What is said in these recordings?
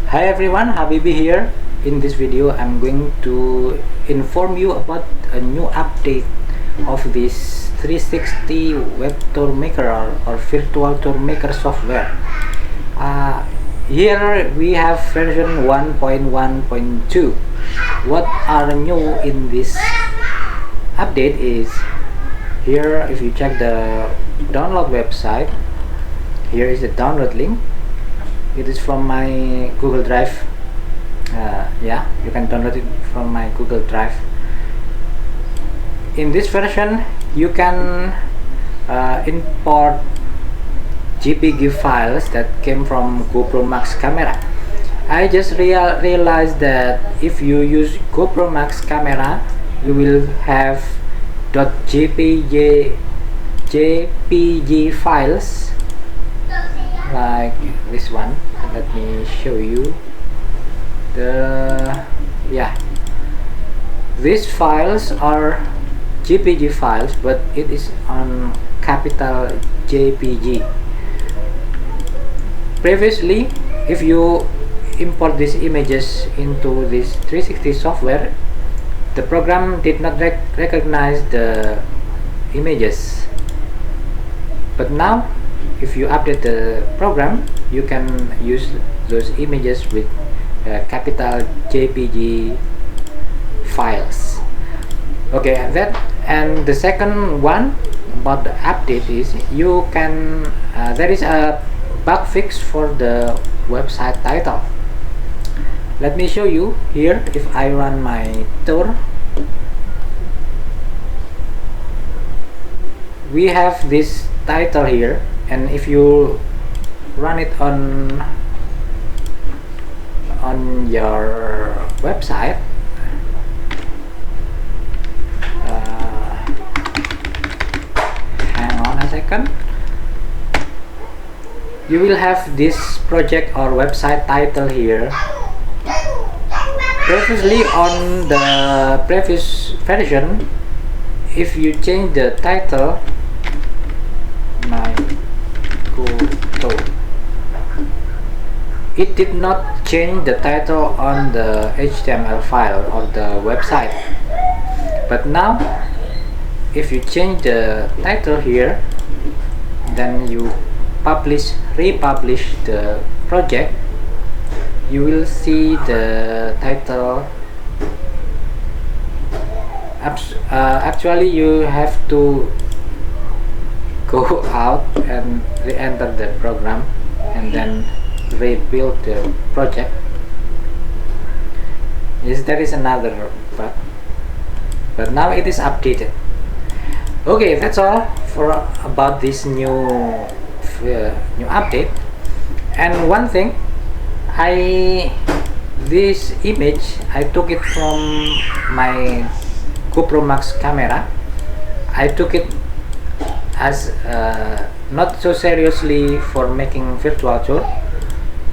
Hi everyone, Habibi here. In this video I'm going to inform you about a new update of this 360 web tour maker or virtual tour maker software. Here we have version 1.1.2. What are new in this update is here. If you check the download website, here is the download link. It is from my Google Drive. Yeah, you can download it from my Google Drive. In this version you can import JPG files that came from GoPro Max camera. I just realized that if you use GoPro Max camera, you will have .jpg files like this one. Let me show you these files are JPG files, but it is on capital JPG. Previously, if you import these images into this 360 software, the program did not recognize the images, but now if you update the program, you can use those images with capital JPG files. Okay, and the second one about the update is you can there is a bug fix for the website title. Let me show you here. If I run my tour, we have this title here, and if you run it on your website, hang on a second, you will have this project or website title here. Previously, on the previous version, if you change the title, it did not change the title on the HTML file or the website. But now, if you change the title here, then you republish the project, you will see the title. Actually, you have to go out and re-enter the program and then rebuild the project. Yes, there is another bug, but now it is updated. Okay, that's all for about this new update. And one thing, this image I took it from my GoPro Max camera. I took it as not so seriously for making virtual tour,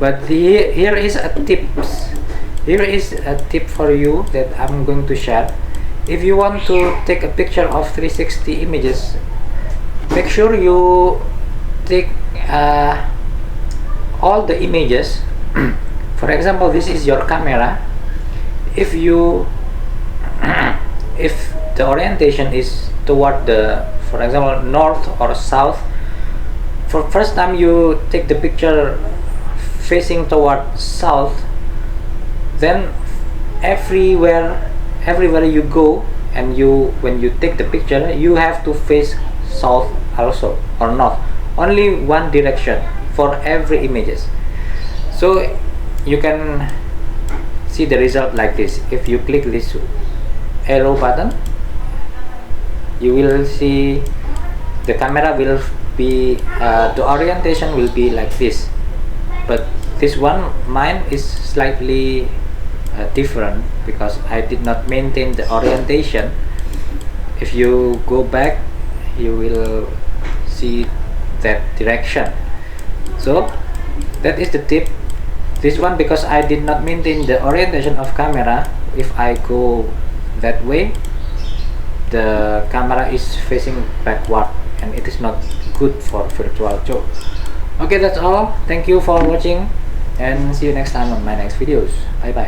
but here is a tips. Here is a tip for you that I'm going to share. If you want to take a picture of 360 images, make sure you take all the images. For example, this is your camera. If you if the orientation is toward the, for example, north or south, for first time you take the picture facing toward south, then everywhere you go, and when you take the picture, you have to face south also or north, only one direction for every images. So you can see the result like this. If you click this arrow button, you will see the camera will be the orientation will be like this, but this one, mine is slightly different because I did not maintain the orientation. If you go back, you will see that direction. So that is the tip. This one, because I did not maintain the orientation of camera, if I go that way, the camera is facing backward and it is not good for virtual tour. Okay, that's all. Thank you for watching. and see you next time on my next videos. Bye bye.